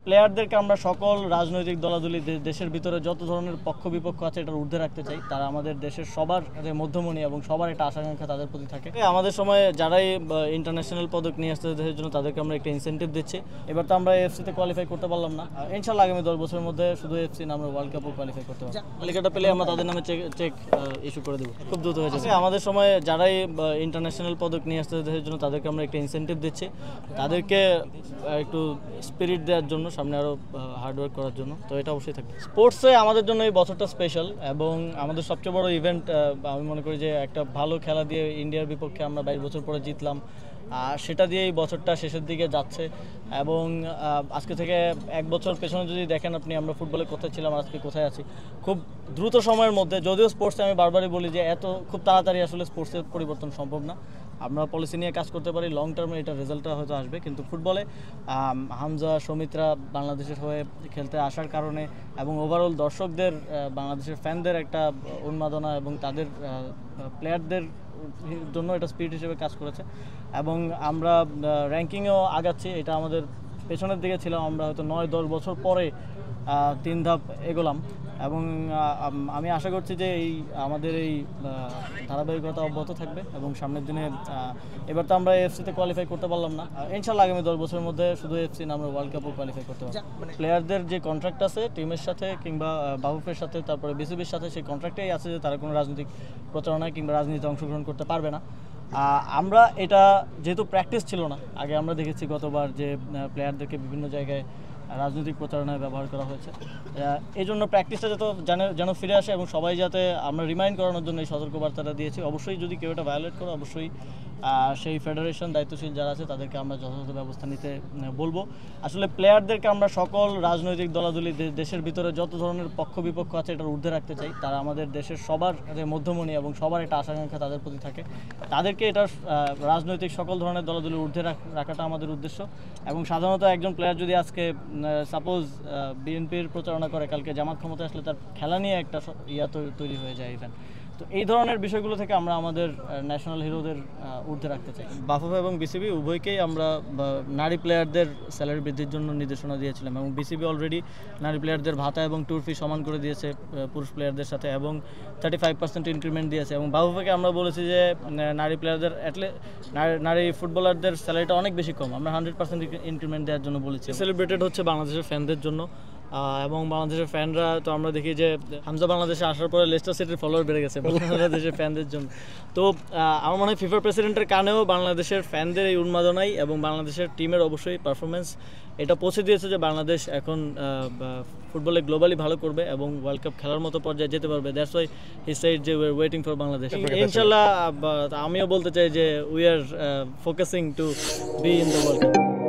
প্লেয়ারদেরকে আমরা সকল রাজনৈতিক দলাদলি দেশের ভিতরে যত ধরনের পক্ষ বিপক্ষ আছে এটার ঊর্ধ্বে রাখতে চাই। তারা আমাদের দেশের সবার মধ্যমণি এবং সবার একটা আশাকাঙ্ক্ষা তাদের প্রতি থাকে। আমাদের সময় যারাই ইন্টারন্যাশনাল পদক নিয়ে আসতে দেশের জন্য তাদেরকে আমরা একটা ইনসেন্টিভ দিচ্ছি। এবার তো আমরা এফসিতে কোয়ালিফাই করতে পারলাম না, ইনশাল্লাহ আগামী 10 বছরের মধ্যে শুধু এফসি না আমরা ওয়ার্ল্ড কাপও কোয়ালিফাই করতে পারবো। তালিকাটা পেলে আমরা তাদের নামে চেক ইস্যু করে দেবো খুব দ্রুত হয়ে যাচ্ছে। আমাদের সময় যারাই ইন্টারন্যাশনাল পদক নিয়ে আসতে দেশের জন্য তাদেরকে আমরা একটা ইনসেন্টিভ দিচ্ছি, তাদেরকে একটু স্পিরিট দেওয়ার জন্য, সামনে আরও হার্ডওয়ার্ক করার জন্য। তো এটা অবশ্যই থাকবে। স্পোর্টসে আমাদের জন্য এই বছরটা স্পেশাল এবং আমাদের সবচেয়ে বড় ইভেন্ট। আমি মনে করি যে একটা ভালো খেলা দিয়ে ইন্ডিয়ার বিপক্ষে আমরা 22 বছর পরে জিতলাম, আর সেটা দিয়ে এই বছরটা শেষের দিকে যাচ্ছে। এবং আজকে থেকে 1 বছর পেছনে যদি দেখেন আপনি, আমরা ফুটবলে কোথায় ছিলাম আজকে কোথায় আছি, খুব দ্রুত সময়ের মধ্যে। যদিও স্পোর্টসে আমি বারবারই বলি যে খুব তাড়াতাড়ি আসলে স্পোর্টসের পরিবর্তন সম্ভব না। আমরা পলিসি নিয়ে কাজ করতে পারি, লং টার্মে এটা রেজাল্টটা হয়তো আসবে, কিন্তু ফুটবলে হামজা সৌমিত্রা বাংলাদেশের হয়ে খেলতে আসার কারণে এবং ওভারঅল দর্শকদের, বাংলাদেশের ফ্যানদের একটা উন্মাদনা এবং তাদের প্লেয়ারদের জন্য এটা স্পিরিট হিসেবে কাজ করেছে। এবং আমরা র্যাঙ্কিংয়েও আগাচ্ছি। এটা আমাদের পেছনের দিকে ছিলাম, আমরা হয়তো 9-10 বছর পরে 3 ধাপ এগোলাম। এবং আমি আশা করছি যে আমাদের এই ধারাবাহিকতা অব্যাহত থাকবে এবং সামনের দিনে এবার তো আমরা এফসিতে কোয়ালিফাই করতে পারলাম না, ইনশাল্লাহ আগামী 10 বছরের মধ্যে শুধু এফসি না আমরা ওয়ার্ল্ড কাপও কোয়ালিফাই করতে পারবো। প্লেয়ারদের যে কন্ট্রাক্ট আছে টিমের সাথে কিংবা বাফুফের সাথে, তারপরে বিসিবির সাথে, সেই কন্ট্রাক্টেই আছে যে তারা কোনো রাজনৈতিক প্রচারণায় কিংবা রাজনীতিতে অংশগ্রহণ করতে পারবে না। আমরা এটা যেহেতু প্র্যাকটিস ছিল না, আগে আমরা দেখেছি গতবার যে প্লেয়ারদেরকে বিভিন্ন জায়গায় রাজনৈতিক প্রচারণায় ব্যবহার করা হয়েছে। এই জন্য প্র্যাকটিসটা যেন ফিরে আসে এবং সবাই যাতে, আমরা রিমাইন্ড করানোর জন্য এই সতর্কবার্তাটা দিয়েছি। অবশ্যই যদি কেউ এটা ভায়োলেট করে, অবশ্যই সেই ফেডারেশন দায়িত্বশীল যারা আছে তাদেরকে আমরা যথাযথ ব্যবস্থা নিতে বলবো। আসলে প্লেয়ারদেরকে আমরা সকল রাজনৈতিক দলাদলি দেশের ভিতরে যত ধরনের পক্ষ বিপক্ষ আছে এটার ঊর্ধ্বে রাখতে চাই। তারা আমাদের দেশের সবার মধ্যমণি এবং সবার একটা আশাকাঙ্ক্ষা তাদের প্রতি থাকে। তাদেরকে এটা রাজনৈতিক সকল ধরনের দলাদলির ঊর্ধ্বে রাখাটা আমাদের উদ্দেশ্য। এবং সাধারণত একজন প্লেয়ার যদি আজকে সাপোজ বিএনপির প্রচারণা করে, কালকে জামাত ক্ষমতায় আসলে তার খেলা নিয়ে একটা তৈরি হয়ে যায় ইভেন্ট। তো এই ধরনের বিষয়গুলো থেকে আমরা আমাদের ন্যাশনাল হিরোদের ঊর্ধ্বে রাখতে চাই। বাফুফে এবং বিসিবি উভয়কেই আমরা নারী প্লেয়ারদের স্যালারি বৃদ্ধির জন্য নির্দেশনা দিয়েছিলাম এবং বিসিবি অলরেডি নারী প্লেয়ারদের ভাতা এবং ট্যুর ফি সমান করে দিয়েছে পুরুষ প্লেয়ারদের সাথে এবং 35% ইনক্রিমেন্ট দিয়েছে। এবং বাফুফেকে আমরা বলেছি যে নারী প্লেয়ারদের নারী ফুটবলারদের স্যালারিটা অনেক বেশি কম, আমরা 100% ইনক্রিমেন্ট দেওয়ার জন্য বলেছি। সেলিব্রেটেড হচ্ছে বাংলাদেশের ফ্যানদের জন্য এবং বাংলাদেশের ফ্যানরা, তো আমরা দেখি যে হামজা বাংলাদেশে আসার পরে লেস্টার সিটির ফলোয়ার বেড়ে গেছে বাংলাদেশের ফ্যানদের জন্য। তো আমার মনে হয় ফিফা প্রেসিডেন্টের কানেও বাংলাদেশের ফ্যানদের এই উন্মাদনাই এবং বাংলাদেশের টিমের অবশ্যই পারফরমেন্স এটা পৌঁছে দিয়েছে যে বাংলাদেশ এখন ফুটবলে গ্লোবালি ভালো করবে এবং ওয়ার্ল্ড কাপ খেলার মতো পর্যায়ে যেতে পারবে। দ্যাটস ওয়াই হি সেড যে we are waiting for Bangladesh. ইনশাল্লাহ আমিও বলতে চাই যে we are focusing to be in the world cup.